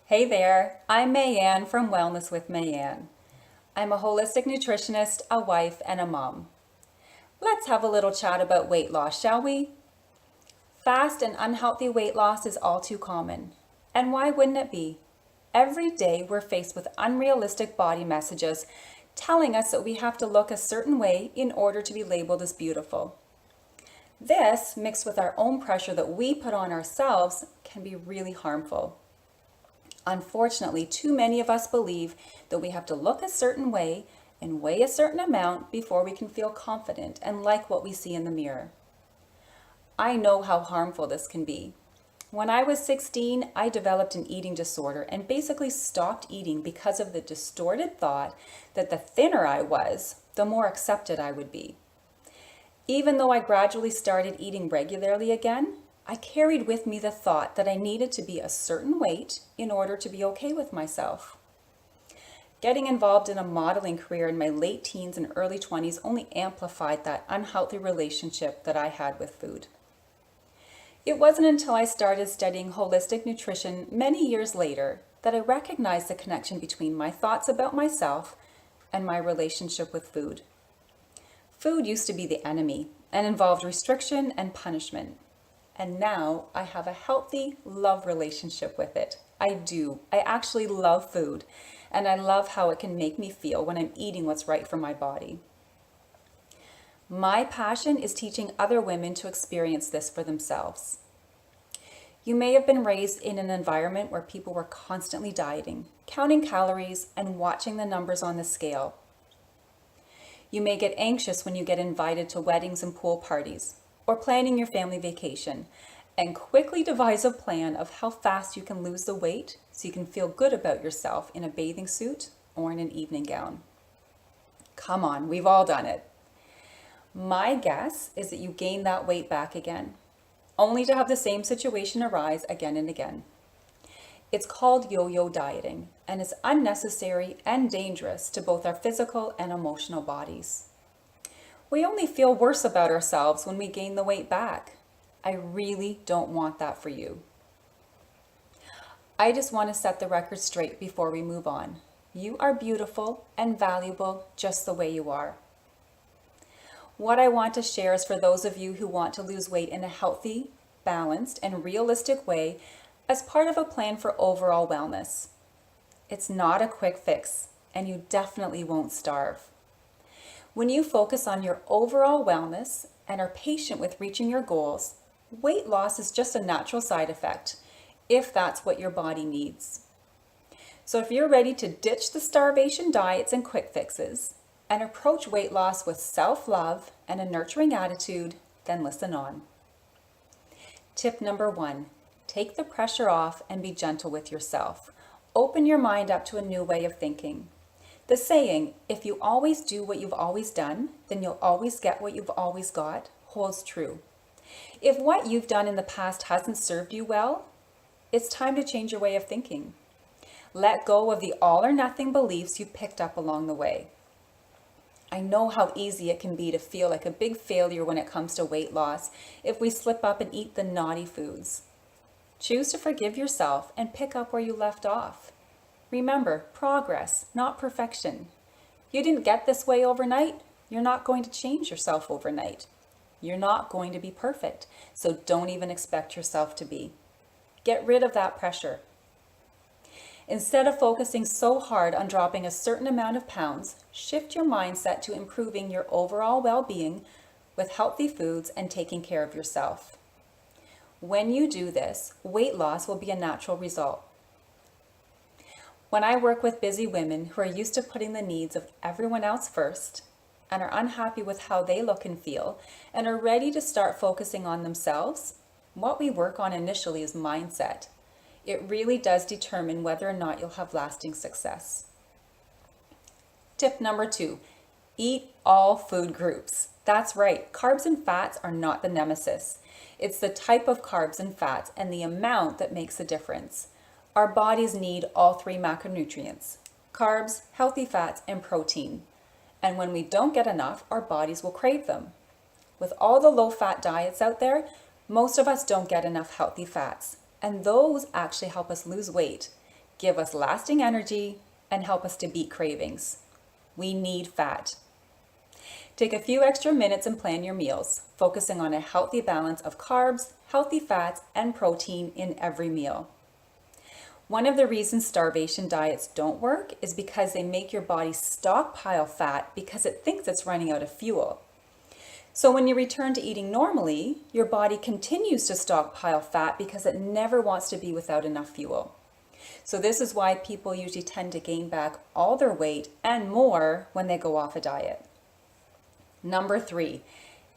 Hey there, I'm Mayanne from Wellness with Mayanne. I'm a holistic nutritionist, a wife, and a mom. Let's have a little chat about weight loss, shall we? Fast and unhealthy weight loss is all too common. And why wouldn't it be? Every day we're faced with unrealistic body messages telling us that we have to look a certain way in order to be labeled as beautiful. This, mixed with our own pressure that we put on ourselves, can be really harmful. Unfortunately, too many of us believe that we have to look a certain way and weigh a certain amount before we can feel confident and like what we see in the mirror. I know how harmful this can be. When I was 16, I developed an eating disorder and basically stopped eating because of the distorted thought that the thinner I was, the more accepted I would be. Even though I gradually started eating regularly again, I carried with me the thought that I needed to be a certain weight in order to be okay with myself. Getting involved in a modeling career in my late teens and early 20s only amplified that unhealthy relationship that I had with food. It wasn't until I started studying holistic nutrition many years later that I recognized the connection between my thoughts about myself and my relationship with food. Food used to be the enemy and involved restriction and punishment. And now I have a healthy love relationship with it. I do. I actually love food, and I love how it can make me feel when I'm eating what's right for my body. My passion is teaching other women to experience this for themselves. You may have been raised in an environment where people were constantly dieting, counting calories, and watching the numbers on the scale. You may get anxious when you get invited to weddings and pool parties, or planning your family vacation, and quickly devise a plan of how fast you can lose the weight so you can feel good about yourself in a bathing suit or in an evening gown. Come on, we've all done it. My guess is that you gain that weight back again, only to have the same situation arise again and again. It's called yo-yo dieting, and it's unnecessary and dangerous to both our physical and emotional bodies. We only feel worse about ourselves when we gain the weight back. I really don't want that for you. I just want to set the record straight before we move on. You are beautiful and valuable just the way you are. What I want to share is for those of you who want to lose weight in a healthy, balanced, and realistic way as part of a plan for overall wellness. It's not a quick fix, and you definitely won't starve. When you focus on your overall wellness and are patient with reaching your goals, weight loss is just a natural side effect, if that's what your body needs. So if you're ready to ditch the starvation diets and quick fixes and approach weight loss with self-love and a nurturing attitude, then listen on. Tip number 1, take the pressure off and be gentle with yourself. Open your mind up to a new way of thinking. The saying, if you always do what you've always done, then you'll always get what you've always got, holds true. If what you've done in the past hasn't served you well, it's time to change your way of thinking. Let go of the all or nothing beliefs you picked up along the way. I know how easy it can be to feel like a big failure when it comes to weight loss if we slip up and eat the naughty foods. Choose to forgive yourself and pick up where you left off. Remember, progress, not perfection. You didn't get this way overnight. You're not going to change yourself overnight. You're not going to be perfect, so don't even expect yourself to be. Get rid of that pressure. Instead of focusing so hard on dropping a certain amount of pounds, shift your mindset to improving your overall well-being with healthy foods and taking care of yourself. When you do this, weight loss will be a natural result. When I work with busy women who are used to putting the needs of everyone else first and are unhappy with how they look and feel and are ready to start focusing on themselves, what we work on initially is mindset. It really does determine whether or not you'll have lasting success. Tip number 2, eat all food groups. That's right, carbs and fats are not the nemesis. It's the type of carbs and fats and the amount that makes a difference. Our bodies need all 3 macronutrients: carbs, healthy fats, and protein. And when we don't get enough, our bodies will crave them. With all the low-fat diets out there, most of us don't get enough healthy fats, and those actually help us lose weight give us lasting energy, and help us to beat cravings. We need fat. Take a few extra minutes and plan your meals, focusing on a healthy balance of carbs, healthy fats, and protein in every meal. One of the reasons starvation diets don't work is because they make your body stockpile fat because it thinks it's running out of fuel. So when you return to eating normally, your body continues to stockpile fat because it never wants to be without enough fuel. So this is why people usually tend to gain back all their weight and more when they go off a diet. Number 3,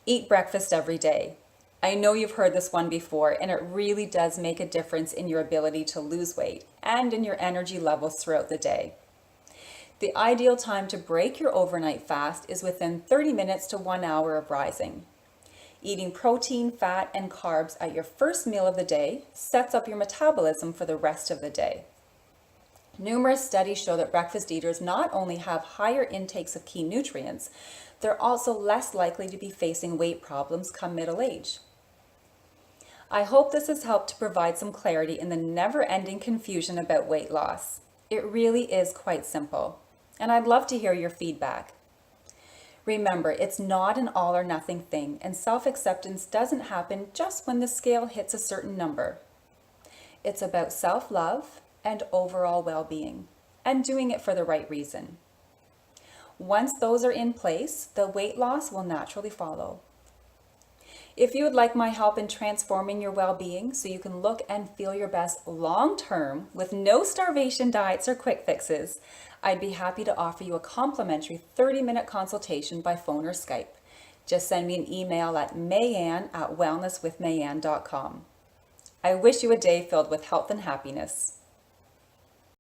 eat breakfast every day. I know you've heard this one before, and it really does make a difference in your ability to lose weight and in your energy levels throughout the day. The ideal time to break your overnight fast is within 30 minutes to 1 hour of rising. Eating protein, fat, and carbs at your first meal of the day sets up your metabolism for the rest of the day. Numerous studies show that breakfast eaters not only have higher intakes of key nutrients, they're also less likely to be facing weight problems come middle age. I hope this has helped to provide some clarity in the never-ending confusion about weight loss. It really is quite simple, and I'd love to hear your feedback. Remember, it's not an all or nothing thing, and self-acceptance doesn't happen just when the scale hits a certain number. It's about self-love and overall well-being, and doing it for the right reason. Once those are in place, the weight loss will naturally follow. If you would like my help in transforming your well-being so you can look and feel your best long-term with no starvation diets or quick fixes, I'd be happy to offer you a complimentary 30-minute consultation by phone or Skype. Just send me an email at mayanne@wellnesswithmayanne.com. I wish you a day filled with health and happiness.